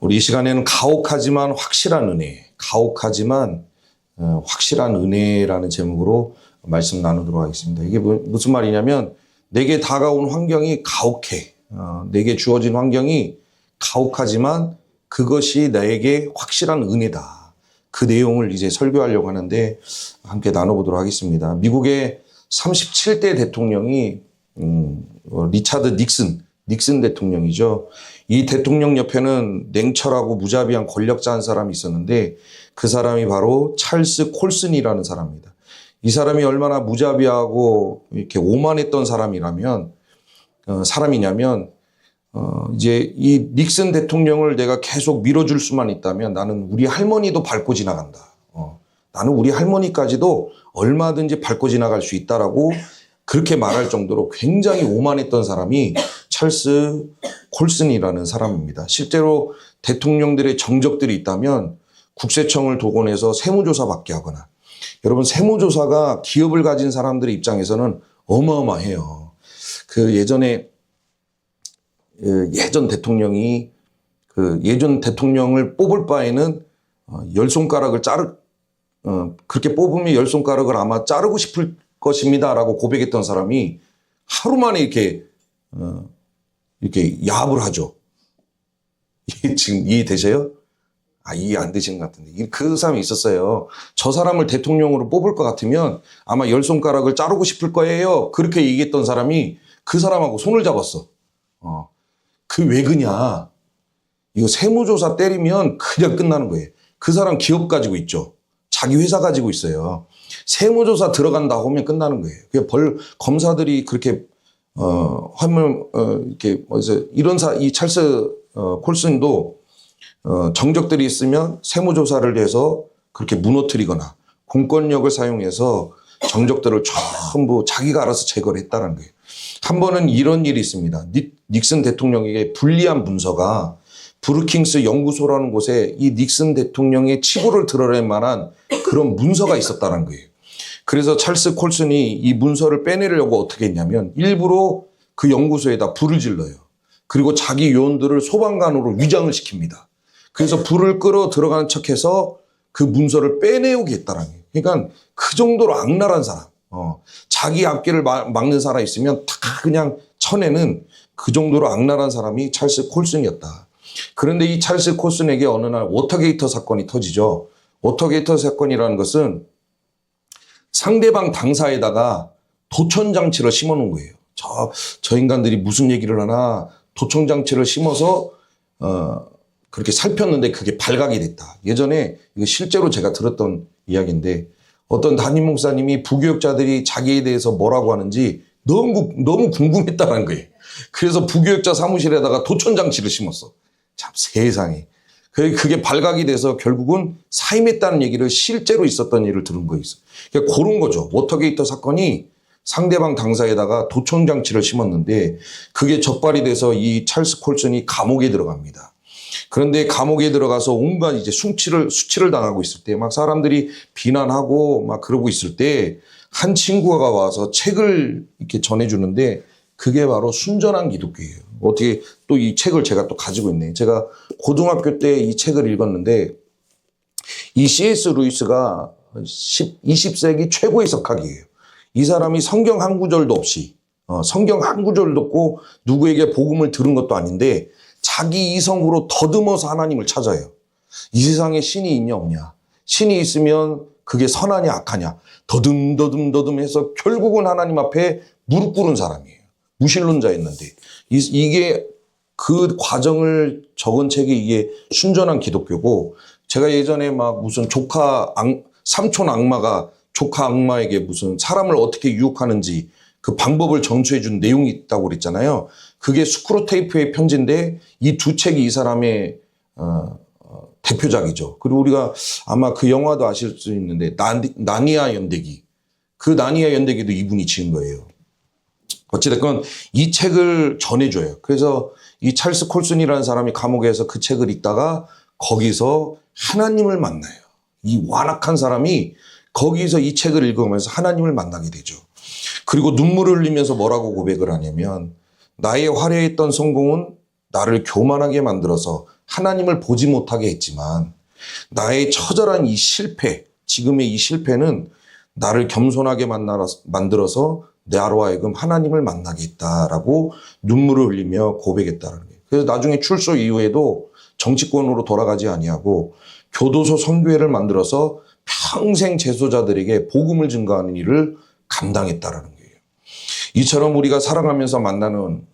우리 이 시간에는 가혹하지만 확실한 은혜, 가혹하지만 확실한 은혜라는 제목으로 말씀 나누도록 하겠습니다. 이게 무슨 말이냐면 내게 다가온 환경이 가혹해. 내게 주어진 환경이 가혹하지만 그것이 나에게 확실한 은혜다. 그 내용을 이제 설교하려고 하는데 함께 나눠보도록 하겠습니다. 미국의 37대 대통령이 리차드 닉슨 대통령이죠. 이 대통령 옆에는 냉철하고 무자비한 권력자 한 사람이 있었는데 그 사람이 바로 찰스 콜슨이라는 사람입니다. 이 사람이 얼마나 무자비하고 이렇게 오만했던 사람이냐면 이제 이 닉슨 대통령을 내가 계속 밀어줄 수만 있다면 나는 우리 할머니도 밟고 지나간다. 나는 우리 할머니까지도 얼마든지 밟고 지나갈 수 있다라고 그렇게 말할 정도로 굉장히 오만했던 사람이 찰스 콜슨이라는 사람입니다. 실제로 대통령들의 정적들이 있다면 국세청을 동원해서 세무조사 받게 하거나, 여러분 세무조사가 기업을 가진 사람들의 입장에서는 어마어마해요. 예전 대통령이 예전 대통령을 뽑을 바에는 열 손가락을 그렇게 뽑으면 열 손가락을 아마 자르고 싶을 것입니다라고 고백했던 사람이 하루 만에 이렇게 야합을 하죠. 지금 이해되세요? 이해 안 되시는 것 같은데. 그 사람이 있었어요. 저 사람을 대통령으로 뽑을 것 같으면 아마 열 손가락을 자르고 싶을 거예요. 그렇게 얘기했던 사람이 그 사람하고 손을 잡았어. 왜 그냐. 이거 세무조사 때리면 그냥 끝나는 거예요. 그 사람 기업 가지고 있죠. 자기 회사 가지고 있어요. 세무조사 들어간다 하면 끝나는 거예요. 검사들이 그렇게 이 찰스 콜슨도 정적들이 있으면 세무조사를 해서 그렇게 무너뜨리거나 공권력을 사용해서 정적들을 전부 자기가 알아서 제거를 했다는 거예요. 한 번은 이런 일이 있습니다. 닉슨 대통령에게 불리한 문서가 브루킹스 연구소라는 곳에 이 닉슨 대통령의 치부를 드러낼 만한 그런 문서가 있었다는 거예요. 그래서 찰스 콜슨이 이 문서를 빼내려고 어떻게 했냐면 일부러 그 연구소에다 불을 질러요. 그리고 자기 요원들을 소방관으로 위장을 시킵니다. 그래서 불을 끌어 들어가는 척해서 그 문서를 빼내오게 했다는 거예요. 그러니까 그 정도로 악랄한 사람, 자기 앞길을 막는 사람 있으면 다 그냥 쳐내는 그 정도로 악랄한 사람이 찰스 콜슨이었다. 그런데 이 찰스 콜슨에게 어느 날 워터게이트 사건이 터지죠. 워터게이트 사건이라는 것은 상대방 당사에다가 도청장치를 심어놓은 거예요. 저 인간들이 무슨 얘기를 하나 도청장치를 심어서 그렇게 살폈는데 그게 발각이 됐다. 예전에 이거 실제로 제가 들었던 이야기인데 어떤 담임 목사님이 부교역자들이 자기에 대해서 뭐라고 하는지 너무 궁금했다는 거예요. 그래서 부교역자 사무실에다가 도청장치를 심었어. 참 세상에. 그게 발각이 돼서 결국은 사임했다는 얘기를 실제로 있었던 일을 들은 거 있어. 그러니까 그런 거죠. 워터게이트 사건이 상대방 당사에다가 도청장치를 심었는데 그게 적발이 돼서 이 찰스 콜슨이 감옥에 들어갑니다. 그런데 감옥에 들어가서 온갖 이제 수치를 당하고 있을 때 막 사람들이 비난하고 막 그러고 있을 때 한 친구가 와서 책을 이렇게 전해주는데 그게 바로 순전한 기독교예요. 어떻게 또 이 책을 제가 또 가지고 있네. 제가 고등학교 때 이 책을 읽었는데 이 C.S. 루이스가 20세기 최고의 석학이에요. 이 사람이 성경 한 구절도 없이 성경 한 구절도 없고 누구에게 복음을 들은 것도 아닌데 자기 이성으로 더듬어서 하나님을 찾아요. 이 세상에 신이 있냐 없냐. 신이 있으면 그게 선하냐 악하냐. 더듬 해서 결국은 하나님 앞에 무릎 꿇은 사람이에요. 무신론자였는데 이게 그 과정을 적은 책이 이게 순전한 기독교고 제가 예전에 막 무슨 삼촌 악마가 조카 악마에게 무슨 사람을 어떻게 유혹하는지 그 방법을 전수해 준 내용이 있다고 그랬잖아요. 그게 스크루테이프의 편지인데 이 두 책이 이 사람의 대표작이죠. 그리고 우리가 아마 그 영화도 아실 수 있는데 나니아 연대기. 그 나니아 연대기도 이분이 지은 거예요. 어찌됐건 이 책을 전해줘요. 그래서 이 찰스 콜슨이라는 사람이 감옥에서 그 책을 읽다가 거기서 하나님을 만나요. 이 완악한 사람이 거기서 이 책을 읽으면서 하나님을 만나게 되죠. 그리고 눈물을 흘리면서 뭐라고 고백을 하냐면 나의 화려했던 성공은 나를 교만하게 만들어서 하나님을 보지 못하게 했지만 나의 처절한 이 실패, 지금의 이 실패는 나를 겸손하게 만들어서 나로 하여금 하나님을 만나게 했다라고 눈물을 흘리며 고백했다는 거예요. 그래서 나중에 출소 이후에도 정치권으로 돌아가지 아니하고 교도소 선교회를 만들어서 평생 재소자들에게 복음을 증거하는 일을 감당했다라는 거예요. 이처럼 우리가 살아가면서 만나는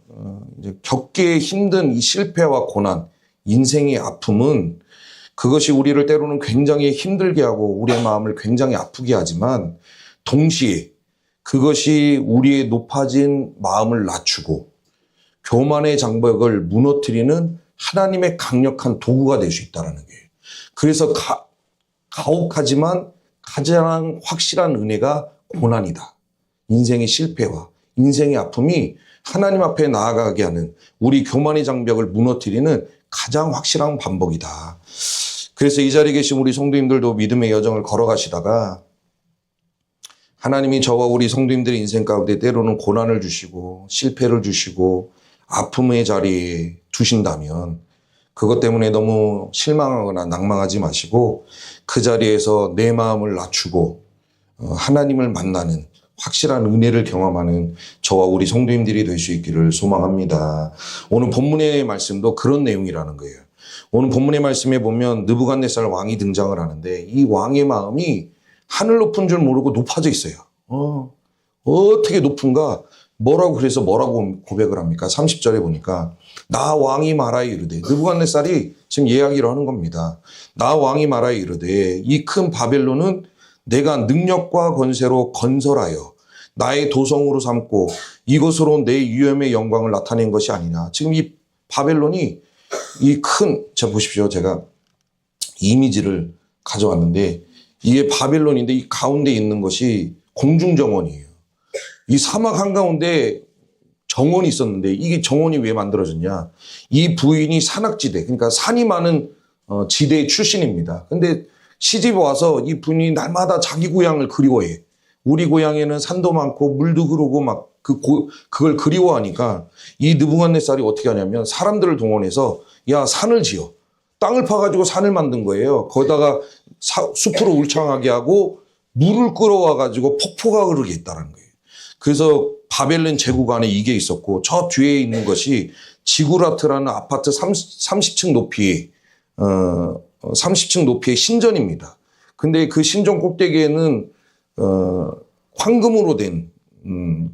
이제 겪기에 힘든 이 실패와 고난, 인생의 아픔은 그것이 우리를 때로는 굉장히 힘들게 하고 우리의 마음을 굉장히 아프게 하지만 동시에 그것이 우리의 높아진 마음을 낮추고 교만의 장벽을 무너뜨리는 하나님의 강력한 도구가 될 수 있다는 거예요. 그래서 가혹하지만 가장 확실한 은혜가 고난이다. 인생의 실패와 인생의 아픔이 하나님 앞에 나아가게 하는 우리 교만의 장벽을 무너뜨리는 가장 확실한 방법이다. 그래서 이 자리에 계신 우리 성도님들도 믿음의 여정을 걸어가시다가 하나님이 저와 우리 성도님들의 인생 가운데 때로는 고난을 주시고 실패를 주시고 아픔의 자리에 두신다면 그것 때문에 너무 실망하거나 낭망하지 마시고 그 자리에서 내 마음을 낮추고 하나님을 만나는 확실한 은혜를 경험하는 저와 우리 성도님들이 될 수 있기를 소망합니다. 오늘 본문의 말씀도 그런 내용이라는 거예요. 오늘 본문의 말씀에 보면 느부갓네살 왕이 등장을 하는데 이 왕의 마음이 하늘 높은 줄 모르고 높아져 있어요. 어떻게 높은가? 뭐라고 고백을 합니까? 30절에 보니까 나 왕이 말하여 이르되, 느부갓네살이 지금 이야기를 하는 겁니다. 나 왕이 말하여 이르되 이 큰 바벨론은 내가 능력과 권세로 건설하여 나의 도성으로 삼고 이것으로 내 위엄의 영광을 나타낸 것이 아니냐. 지금 이 바벨론이 자 보십시오. 제가 이미지를 가져왔는데 이게 바벨론인데 이 가운데 있는 것이 공중정원이에요. 이 사막 한가운데 정원이 있었는데 이게 정원이 왜 만들어졌냐. 이 부인이 산악지대, 그러니까 산이 많은 지대의 출신입니다. 근데 시집 와서 이 분이 날마다 자기 고향을 그리워해. 우리 고향에는 산도 많고 물도 흐르고 막 그걸 그리워하니까 이 느부갓네살이 어떻게 하냐면 사람들을 동원해서 야, 산을 지어. 땅을 파가지고 산을 만든 거예요. 거기다가 숲으로 울창하게 하고 물을 끌어와가지고 폭포가 흐르게 했다는 거예요. 그래서 바벨론 제국 안에 이게 있었고 저 뒤에 있는 것이 지구라트라는 아파트 30층 높이의 30층 높이의 신전입니다. 근데 그 신전 꼭대기에는 황금으로 된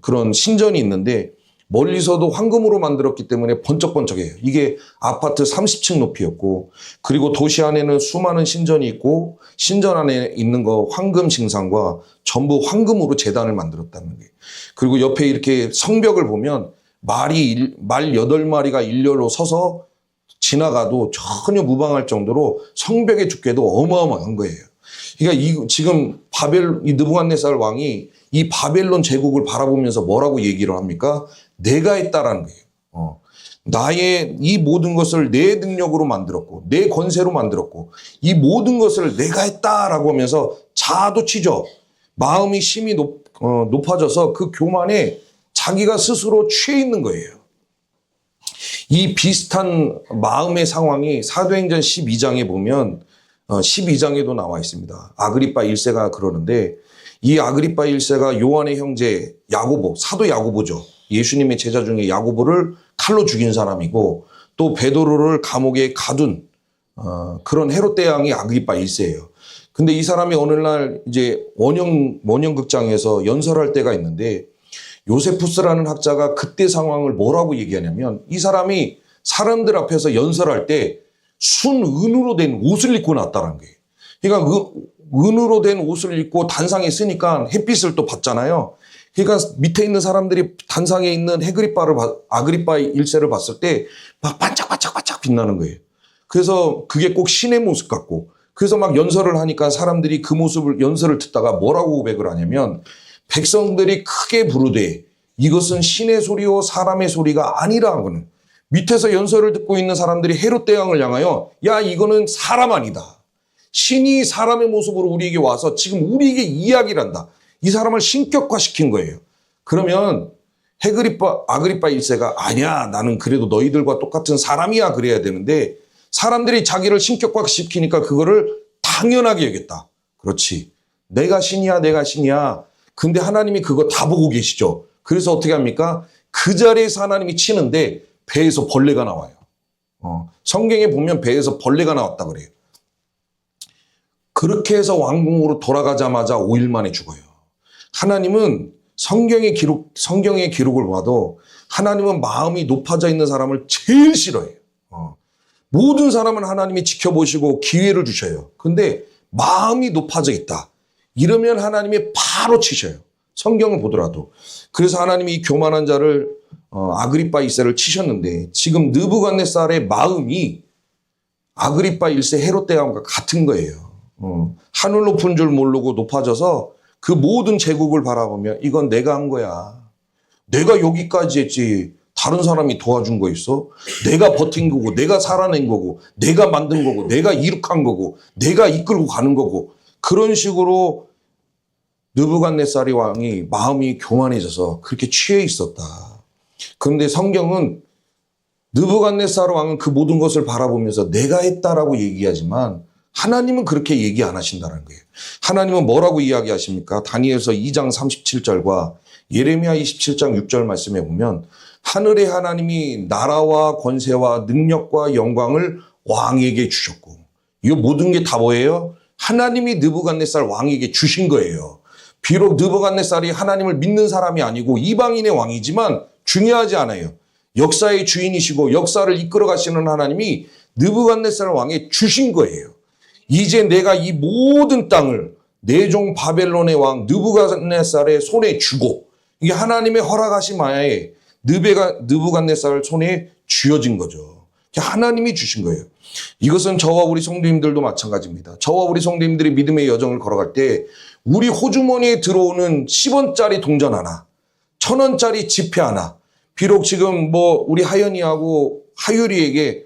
그런 신전이 있는데 멀리서도 황금으로 만들었기 때문에 번쩍번쩍해요. 이게 아파트 30층 높이였고 그리고 도시 안에는 수많은 신전이 있고 신전 안에 있는 거 황금 징상과 전부 황금으로 제단을 만들었다는 거예요. 그리고 옆에 이렇게 성벽을 보면 말 8마리가 일렬로 서서 지나가도 전혀 무방할 정도로 성벽의 두께도 어마어마한 거예요. 그러니까 지금 이 느부갓네살 왕이 이 바벨론 제국을 바라보면서 뭐라고 얘기를 합니까? 내가 했다라는 거예요. 나의 이 모든 것을 내 능력으로 만들었고 내 권세로 만들었고 이 모든 것을 내가 했다라고 하면서 자아도 치죠. 마음이 심히 높아져서 그 교만에 자기가 스스로 취해 있는 거예요. 이 비슷한 마음의 상황이 사도행전 12장에 보면 12장에도 나와 있습니다. 아그리빠 1세가 그러는데 이 아그리빠 1세가 요한의 형제 야고보, 사도 야고보죠. 예수님의 제자 중에 야고보를 칼로 죽인 사람이고 또 베드로를 감옥에 가둔 그런 헤롯 대왕이 아그리빠 1세예요. 근데 이 사람이 어느 날 이제 원형극장에서 연설할 때가 있는데 요세푸스라는 학자가 그때 상황을 뭐라고 얘기하냐면 이 사람이 사람들 앞에서 연설할 때 순은으로 된 옷을 입고 났다는 거예요. 그러니까 은으로 된 옷을 입고 단상에 쓰니까 햇빛을 또 받잖아요. 그러니까 밑에 있는 사람들이 단상에 있는 아그리빠 1세를 봤을 때 막 반짝반짝반짝 빛나는 거예요. 그래서 그게 꼭 신의 모습 같고 그래서 막 연설을 하니까 사람들이 그 연설을 듣다가 뭐라고 고백을 하냐면 백성들이 크게 부르되 이것은 신의 소리요 사람의 소리가 아니라 하고는 밑에서 연설을 듣고 있는 사람들이 헤롯 대왕을 향하여 야 이거는 사람 아니다. 신이 사람의 모습으로 우리에게 와서 지금 우리에게 이야기를 한다. 이 사람을 신격화시킨 거예요. 그러면 아그리빠 1세가 아니야 나는 그래도 너희들과 똑같은 사람이야 그래야 되는데 사람들이 자기를 신격화시키니까 그거를 당연하게 여겼다. 그렇지. 내가 신이야, 내가 신이야. 근데 하나님이 그거 다 보고 계시죠. 그래서 어떻게 합니까? 그 자리에서 하나님이 치는데 배에서 벌레가 나와요. 성경에 보면 배에서 벌레가 나왔다 그래요. 그렇게 해서 왕궁으로 돌아가자마자 5일 만에 죽어요. 하나님은 성경의 기록을 봐도 하나님은 마음이 높아져 있는 사람을 제일 싫어해요. 모든 사람은 하나님이 지켜보시고 기회를 주셔요. 근데 마음이 높아져 있다. 이러면 하나님이 바로 치셔요. 성경을 보더라도. 그래서 하나님이 이 교만한 자를 아그리빠 1세를 치셨는데 지금 느부갓네살의 마음이 아그리빠 1세 헤롯 대왕과 같은 거예요. 하늘 높은 줄 모르고 높아져서 그 모든 제국을 바라보며 이건 내가 한 거야. 내가 여기까지 했지. 다른 사람이 도와준 거 있어? 내가 버틴 거고, 내가 살아낸 거고, 내가 만든 거고, 내가 이룩한 거고, 내가 이끌고 가는 거고. 그런 식으로 느부갓네살이 왕이 마음이 교만해져서 그렇게 취해 있었다. 그런데 성경은 느부갓네살 왕은 그 모든 것을 바라보면서 내가 했다라고 얘기하지만 하나님은 그렇게 얘기 안 하신다는 거예요. 하나님은 뭐라고 이야기하십니까? 다니엘서 2장 37절과 예레미야 27장 6절 말씀에 보면 하늘의 하나님이 나라와 권세와 능력과 영광을 왕에게 주셨고 이 모든 게 다 뭐예요? 하나님이 느부갓네살 왕에게 주신 거예요. 비록 느부갓네살이 하나님을 믿는 사람이 아니고 이방인의 왕이지만 중요하지 않아요. 역사의 주인이시고 역사를 이끌어 가시는 하나님이 느부갓네살 왕에 주신 거예요. 이제 내가 이 모든 땅을 내 종 바벨론의 왕 느부갓네살의 손에 주고 이게 하나님의 허락하심 하에 느부갓네살 손에 쥐어진 거죠. 하나님이 주신 거예요. 이것은 저와 우리 성도님들도 마찬가지입니다. 저와 우리 성도님들이 믿음의 여정을 걸어갈 때 우리 호주머니에 들어오는 10원짜리 동전 하나, 1000원짜리 지폐 하나, 비록 지금 우리 하연이하고 하율이에게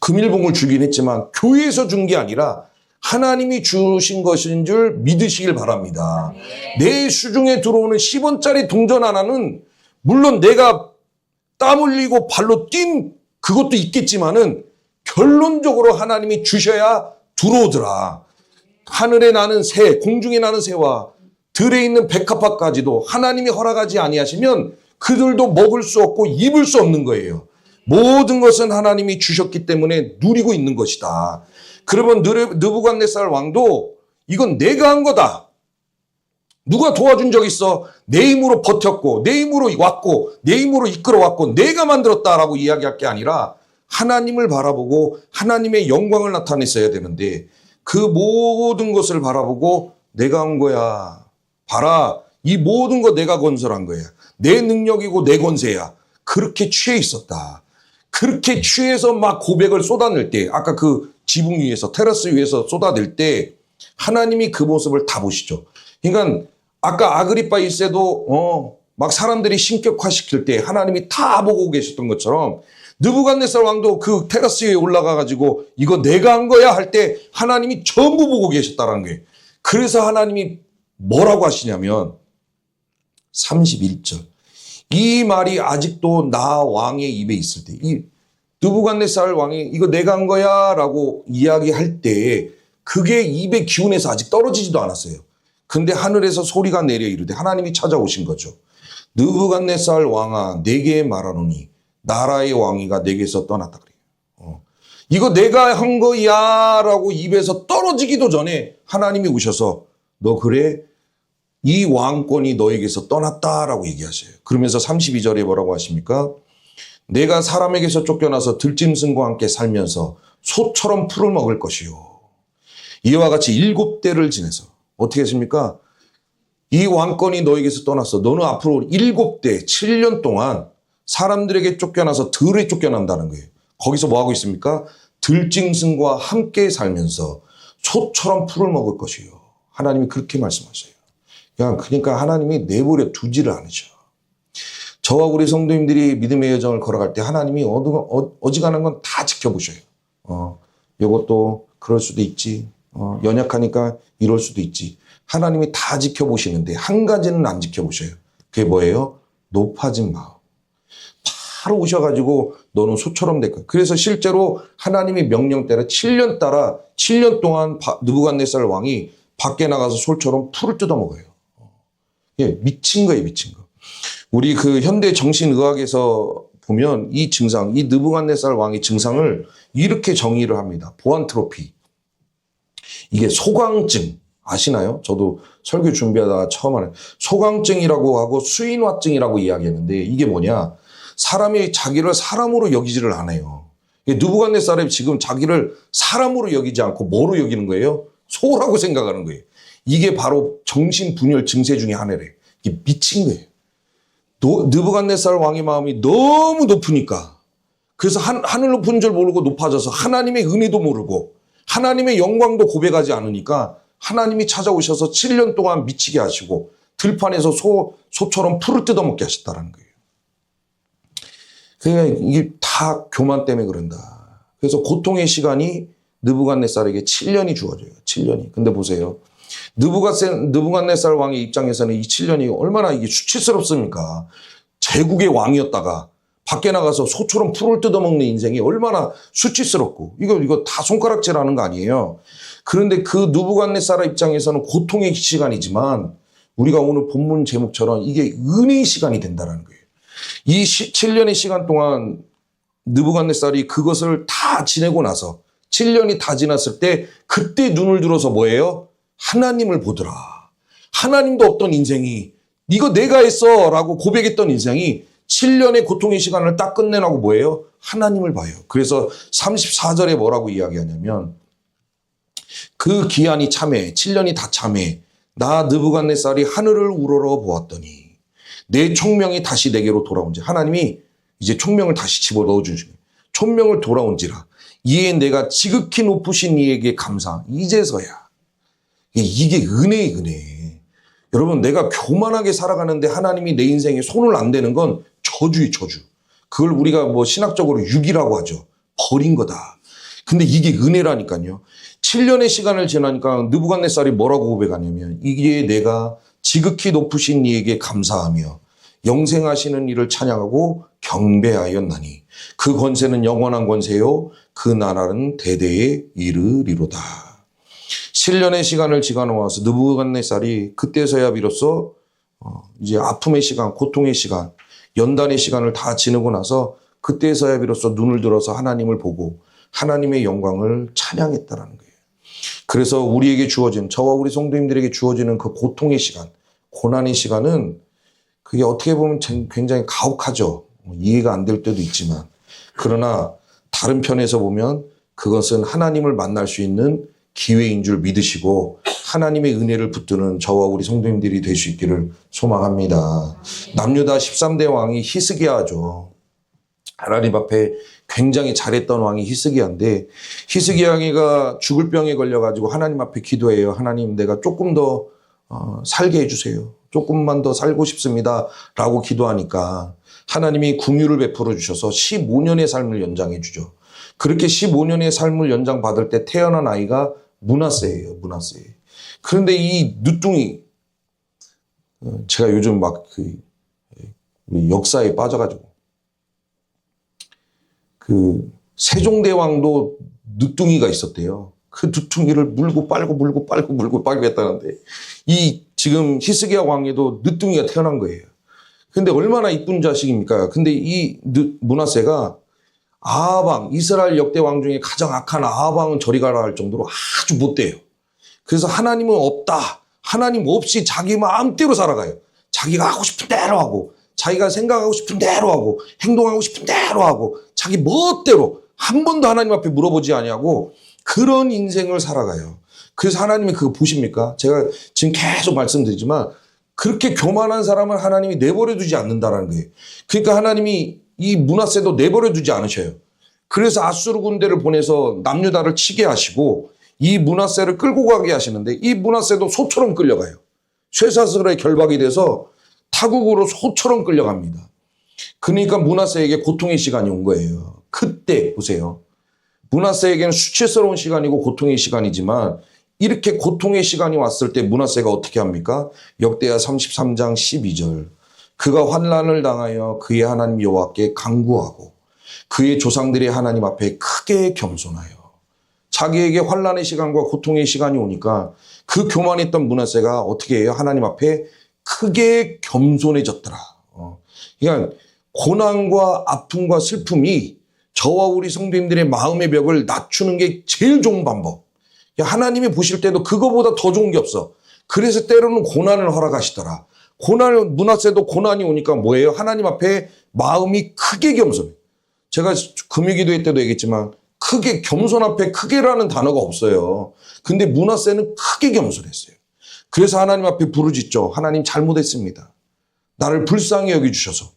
금일봉을 주긴 했지만 교회에서 준 게 아니라 하나님이 주신 것인 줄 믿으시길 바랍니다. 내 수중에 들어오는 10원짜리 동전 하나는 물론 내가 땀 흘리고 발로 뛴 그것도 있겠지만은 결론적으로 하나님이 주셔야 들어오더라. 하늘에 나는 새, 공중에 나는 새와 들에 있는 백합화까지도 하나님이 허락하지 아니하시면 그들도 먹을 수 없고 입을 수 없는 거예요. 모든 것은 하나님이 주셨기 때문에 누리고 있는 것이다. 그러면 느부갓네살 왕도 이건 내가 한 거다. 누가 도와준 적 있어? 내 힘으로 버텼고 내 힘으로 왔고 내 힘으로 이끌어왔고 내가 만들었다라고 이야기할 게 아니라 하나님을 바라보고 하나님의 영광을 나타냈어야 되는데 그 모든 것을 바라보고 내가 한 거야. 봐라. 이 모든 거 내가 건설한 거야. 내 능력이고 내 권세야. 그렇게 취해 있었다. 그렇게 취해서 막 고백을 쏟아낼 때 아까 그 지붕 위에서 테라스 위에서 쏟아낼 때 하나님이 그 모습을 다 보시죠. 그러니까 아까 아그리빠 1세도 막 사람들이 신격화시킬 때 하나님이 다 보고 계셨던 것처럼 느부갓네살 왕도 그 테라스 위에 올라가 가지고 이거 내가 한 거야 할 때 하나님이 전부 보고 계셨다는 거예요. 그래서 하나님이 뭐라고 하시냐면 31절 이 말이 아직도 나 왕의 입에 있을 때 이 느부갓네살 왕이 이거 내가 한 거야 라고 이야기할 때 그게 입에 기운에서 아직 떨어지지도 않았어요. 근데 하늘에서 소리가 내려 이르되 하나님이 찾아오신 거죠. 느부갓네살 왕아 내게 말하노니 나라의 왕위가 내게서 떠났다 그래요. 이거 내가 한 거야 라고 입에서 떨어지기도 전에 하나님이 오셔서 너 그래? 이 왕권이 너에게서 떠났다라고 얘기하셔요. 그러면서 32절에 뭐라고 하십니까? 내가 사람에게서 쫓겨나서 들짐승과 함께 살면서 소처럼 풀을 먹을 것이요. 이와 같이 7대를 지내서 어떻게 했습니까? 이 왕권이 너에게서 떠났어. 너는 앞으로 7대 7년 동안 사람들에게 쫓겨나서 들에 쫓겨난다는 거예요. 거기서 뭐 하고 있습니까? 들짐승과 함께 살면서 소처럼 풀을 먹을 것이요. 하나님이 그렇게 말씀하셔요. 그러니까 하나님이 내버려 두지를 않으셔. 저와 우리 성도님들이 믿음의 여정을 걸어갈 때 하나님이 어지간한 건 다 지켜보셔요. 이것도 그럴 수도 있지. 연약하니까 이럴 수도 있지. 하나님이 다 지켜보시는데 한 가지는 안 지켜보셔요. 그게 뭐예요? 높아진 마음. 바로 오셔가지고 너는 소처럼 될 거야. 그래서 실제로 하나님의 명령 따라 7년 동안 느부갓네살 왕이 밖에 나가서 솔처럼 풀을 뜯어먹어요. 예, 미친 거예요, 미친 거. 우리 그 현대 정신의학에서 보면 이 증상, 이 느부갓네살 왕의 증상을 이렇게 정의를 합니다. 보안트로피. 이게 소광증 아시나요? 저도 설교 준비하다가 처음 하는 소광증이라고 하고 수인화증이라고 이야기했는데 이게 뭐냐? 사람이 자기를 사람으로 여기지를 않아요. 느부갓네살이 지금 자기를 사람으로 여기지 않고 뭐로 여기는 거예요? 소라고 생각하는 거예요. 이게 바로 정신분열 증세 중에 하나래. 이게 미친 거예요. 느부갓네살 왕의 마음이 너무 높으니까 그래서 하늘 높은 줄 모르고 높아져서 하나님의 은혜도 모르고 하나님의 영광도 고백하지 않으니까 하나님이 찾아오셔서 7년 동안 미치게 하시고 들판에서 소처럼 풀을 뜯어먹게 하셨다는 거예요. 그러니까 이게 다 교만 때문에 그런다. 그래서 고통의 시간이 느부갓네살에게 7년이 주어져요. 7년이. 근데 보세요. 느부갓네살 왕의 입장에서는 이 7년이 얼마나 이게 수치스럽습니까? 제국의 왕이었다가 밖에 나가서 소처럼 풀을 뜯어먹는 인생이 얼마나 수치스럽고 이거 다 손가락질하는 거 아니에요. 그런데 그 느부갓네살 입장에서는 고통의 시간이지만 우리가 오늘 본문 제목처럼 이게 은혜의 시간이 된다는 거예요. 이 7년의 시간 동안 느부갓네살이 그것을 다 지내고 나서 7년이 다 지났을 때 그때 눈을 들어서 뭐예요? 하나님을 보더라. 하나님도 없던 인생이 이거 내가 했어 라고 고백했던 인생이 7년의 고통의 시간을 딱 끝내라고 뭐예요? 하나님을 봐요. 그래서 34절에 뭐라고 이야기하냐면 그 기한이 참해 7년이 다 참해 나 느부갓네살이 하늘을 우러러 보았더니 내 총명이 다시 내게로 돌아온지 하나님이 이제 총명을 다시 집어넣어 주시고 총명을 돌아온지라 이에 내가 지극히 높으신 이에게 감사 이제서야 이게 은혜의 은혜. 여러분 내가 교만하게 살아가는데 하나님이 내 인생에 손을 안 대는 건 저주의 저주. 그걸 우리가 뭐 신학적으로 육이라고 하죠. 버린 거다. 근데 이게 은혜라니까요. 7년의 시간을 지나니까 느부갓네살이 뭐라고 고백하냐면 이게 내가 지극히 높으신 이에게 감사하며 영생하시는 이를 찬양하고 경배하였나니 그 권세는 영원한 권세요 그 나라는 대대에 이르리로다. 7년의 시간을 지나놓아서 느부갓네살이 그때서야 비로소 이제 아픔의 시간, 고통의 시간, 연단의 시간을 다 지나고 나서 그때서야 비로소 눈을 들어서 하나님을 보고 하나님의 영광을 찬양했다라는 거예요. 그래서 우리에게 주어진 저와 우리 성도님들에게 주어지는 그 고통의 시간, 고난의 시간은 그게 어떻게 보면 굉장히 가혹하죠. 이해가 안 될 때도 있지만 그러나 다른 편에서 보면 그것은 하나님을 만날 수 있는 기회인 줄 믿으시고 하나님의 은혜를 붙드는 저와 우리 성도님들이 될 수 있기를 소망합니다. 남유다 13대 왕이 히스기야죠. 하나님 앞에 굉장히 잘했던 왕이 히스기야인데 히스기야가 죽을 병에 걸려가지고 하나님 앞에 기도해요. 하나님 내가 조금 더 살게 해주세요. 조금만 더 살고 싶습니다. 라고 기도하니까 하나님이 긍휼을 베풀어 주셔서 15년의 삶을 연장해 주죠. 그렇게 15년의 삶을 연장받을 때 태어난 아이가 므낫세예요. 므낫세. 그런데 이 늦둥이 제가 요즘 막 우리 역사에 빠져가지고 그 세종대왕도 늦둥이가 있었대요. 그 늦둥이를 물고 빨고 했다는데 이 지금 히스기야 왕에도 늦둥이가 태어난 거예요. 근데 얼마나 이쁜 자식입니까? 근데 이 므낫세가 아하방, 이스라엘 역대 왕 중에 가장 악한 아하방은 저리 가라 할 정도로 아주 못돼요. 그래서 하나님은 없다. 하나님 없이 자기 마음대로 살아가요. 자기가 하고 싶은 대로 하고 자기가 생각하고 싶은 대로 하고 행동하고 싶은 대로 하고 자기 멋대로 한 번도 하나님 앞에 물어보지 아니하고 그런 인생을 살아가요. 그래서 하나님이 그거 보십니까? 제가 지금 계속 말씀드리지만 그렇게 교만한 사람을 하나님이 내버려 두지 않는다는 거예요. 그러니까 하나님이 이 므낫세도 내버려 두지 않으셔요. 그래서 아수르 군대를 보내서 남유다를 치게 하시고 이 므낫세를 끌고 가게 하시는데 이 므낫세도 소처럼 끌려가요. 쇠사슬에 결박이 돼서 타국으로 소처럼 끌려갑니다. 그러니까 므낫세에게 고통의 시간이 온 거예요. 그때 보세요. 므낫세에게는 수치스러운 시간이고 고통의 시간이지만 이렇게 고통의 시간이 왔을 때 므낫세가 어떻게 합니까? 역대하 33장 12절. 그가 환난을 당하여 그의 하나님 여호와께 간구하고 그의 조상들의 하나님 앞에 크게 겸손하여 자기에게 환난의 시간과 고통의 시간이 오니까 그 교만했던 므낫세가 어떻게 해요? 하나님 앞에 크게 겸손해졌더라. 그러니까 고난과 아픔과 슬픔이 저와 우리 성도님들의 마음의 벽을 낮추는 게 제일 좋은 방법. 하나님이 보실 때도 그거보다 더 좋은 게 없어. 그래서 때로는 고난을 허락하시더라. 므낫세도 고난이 오니까 뭐예요? 하나님 앞에 마음이 크게 겸손해. 제가 금요기도회 때도 얘기했지만 크게, 겸손 앞에 크게라는 단어가 없어요. 근데 므낫세는 크게 겸손했어요. 그래서 하나님 앞에 부르짖죠. 하나님 잘못했습니다. 나를 불쌍히 여겨주셔서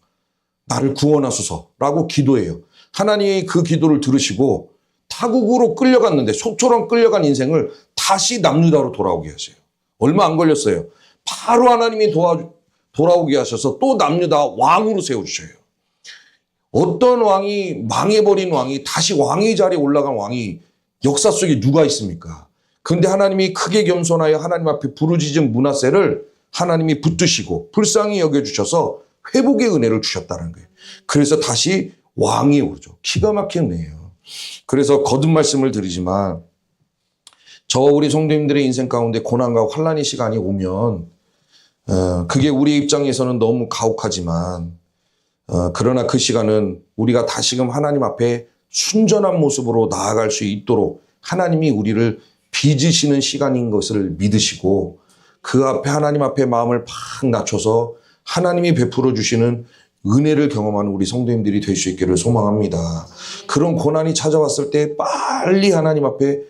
나를 구원하소서라고 기도해요. 하나님이 그 기도를 들으시고 타국으로 끌려갔는데 속초랑 끌려간 인생을 다시 남유다로 돌아오게 하세요. 얼마 안 걸렸어요. 바로 하나님이 돌아오게 하셔서 또 남유다 왕으로 세워주셔요. 어떤 왕이 망해버린 왕이 다시 왕의 자리에 올라간 왕이 역사 속에 누가 있습니까? 그런데 하나님이 크게 겸손하여 하나님 앞에 부르짖은 므낫세를 하나님이 붙드시고 불쌍히 여겨주셔서 회복의 은혜를 주셨다는 거예요. 그래서 다시 왕이 오르죠. 기가 막힌 은혜예요. 그래서 거듭 말씀을 드리지만 저와 우리 성도님들의 인생 가운데 고난과 환난의 시간이 오면 그게 우리 입장에서는 너무 가혹하지만 그러나 그 시간은 우리가 다시금 하나님 앞에 순전한 모습으로 나아갈 수 있도록 하나님이 우리를 빚으시는 시간인 것을 믿으시고 그 앞에 하나님 앞에 마음을 팍 낮춰서 하나님이 베풀어 주시는 은혜를 경험하는 우리 성도님들이 될 수 있기를 소망합니다. 그런 고난이 찾아왔을 때 빨리 하나님 앞에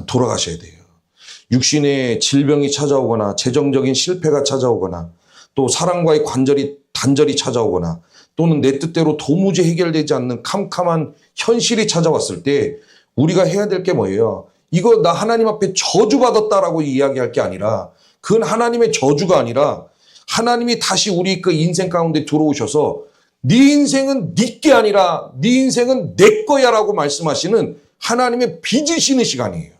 돌아가셔야 돼요. 육신의 질병이 찾아오거나 재정적인 실패가 찾아오거나 또 사랑과의 단절이 찾아오거나 또는 내 뜻대로 도무지 해결되지 않는 캄캄한 현실이 찾아왔을 때 우리가 해야 될 게 뭐예요? 이거 나 하나님 앞에 저주받았다라고 이야기할 게 아니라 그건 하나님의 저주가 아니라 하나님이 다시 우리 그 인생 가운데 들어오셔서 네 인생은 네게 아니라 네 인생은 내 거야라고 말씀하시는 하나님의 빚으시는 시간이에요.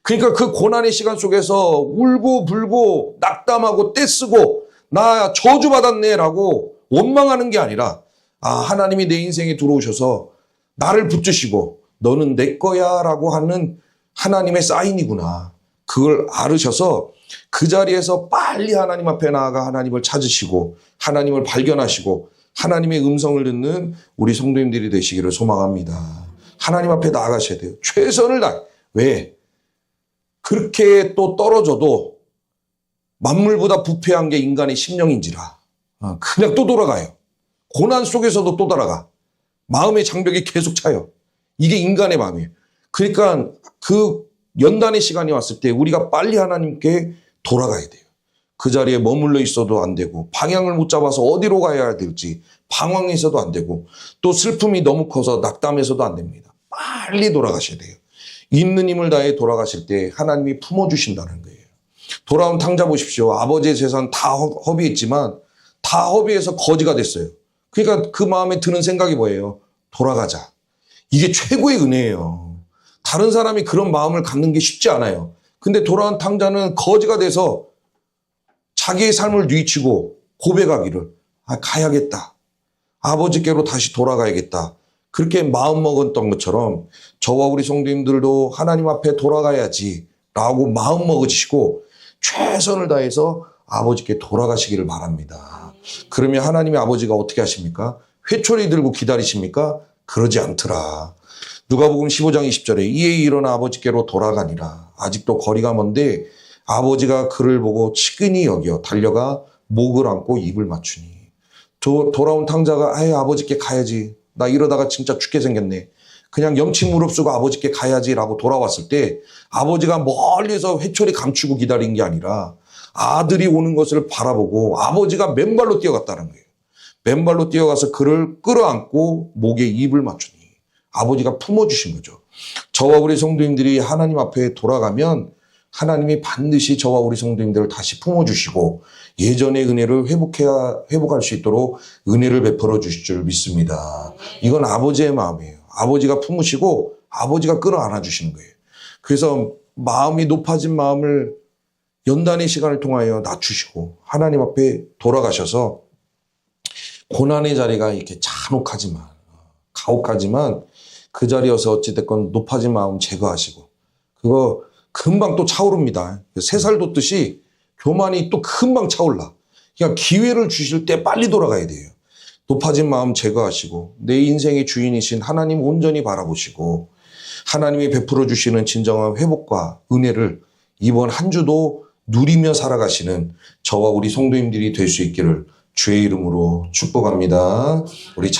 그러니까 그 고난의 시간 속에서 울고 불고 낙담하고 떼쓰고 나 저주받았네라고 원망하는 게 아니라 하나님이 내 인생에 들어오셔서 나를 붙드시고 너는 내 거야라고 하는 하나님의 사인이구나. 그걸 알으셔서 그 자리에서 빨리 하나님 앞에 나아가 하나님을 찾으시고 하나님을 발견하시고 하나님의 음성을 듣는 우리 성도님들이 되시기를 소망합니다. 하나님 앞에 나아가셔야 돼요. 최선을 다해. 왜? 그렇게 또 떨어져도 만물보다 부패한 게 인간의 심령인지라 그냥 또 돌아가요. 고난 속에서도 또 돌아가. 마음의 장벽이 계속 차요. 이게 인간의 마음이에요. 그러니까 그 연단의 시간이 왔을 때 우리가 빨리 하나님께 돌아가야 돼요. 그 자리에 머물러 있어도 안 되고 방향을 못 잡아서 어디로 가야 될지 방황해서도 안 되고 또 슬픔이 너무 커서 낙담해서도 안 됩니다. 빨리 돌아가셔야 돼요. 있는 힘을 다해 돌아가실 때 하나님이 품어주신다는 거예요. 돌아온 탕자 보십시오. 아버지의 재산 다 허비했지만 다 허비해서 거지가 됐어요. 그러니까 그 마음에 드는 생각이 뭐예요? 돌아가자. 이게 최고의 은혜예요. 다른 사람이 그런 마음을 갖는 게 쉽지 않아요. 근데 돌아온 탕자는 거지가 돼서 자기의 삶을 뉘치고 고백하기를 가야겠다. 아버지께로 다시 돌아가야겠다. 그렇게 마음먹었던 것처럼 저와 우리 성도님들도 하나님 앞에 돌아가야지 라고 마음먹으시고 최선을 다해서 아버지께 돌아가시기를 바랍니다. 그러면 하나님의 아버지가 어떻게 하십니까? 회초리 들고 기다리십니까? 그러지 않더라. 누가복음 15장 20절에 이에 일어나 아버지께로 돌아가니라. 아직도 거리가 먼데 아버지가 그를 보고 치근히 여겨 달려가 목을 안고 입을 맞추니. 돌아온 탕자가 아버지께 가야지. 나 이러다가 진짜 죽게 생겼네. 그냥 염치 무릅쓰고 아버지께 가야지라고 돌아왔을 때 아버지가 멀리서 회초리 감추고 기다린 게 아니라 아들이 오는 것을 바라보고 아버지가 맨발로 뛰어갔다는 거예요. 맨발로 뛰어가서 그를 끌어안고 목에 입을 맞추니 아버지가 품어주신 거죠. 저와 우리 성도님들이 하나님 앞에 돌아가면 하나님이 반드시 저와 우리 성도님들을 다시 품어주시고 예전의 은혜를 회복할 수 있도록 은혜를 베풀어 주실 줄 믿습니다. 이건 아버지의 마음이에요. 아버지가 품으시고 아버지가 끌어안아 주시는 거예요. 그래서 마음이 높아진 마음을 연단의 시간을 통하여 낮추시고 하나님 앞에 돌아가셔서 고난의 자리가 이렇게 잔혹하지만, 가혹하지만 그 자리여서 어찌됐건 높아진 마음 제거하시고, 그거 금방 또 차오릅니다. 새살 돋듯이 교만이 또 금방 차올라. 그러니까 기회를 주실 때 빨리 돌아가야 돼요. 높아진 마음 제거하시고 내 인생의 주인이신 하나님 온전히 바라보시고 하나님이 베풀어 주시는 진정한 회복과 은혜를 이번 한 주도 누리며 살아가시는 저와 우리 성도님들이 될 수 있기를 주의 이름으로 축복합니다. 우리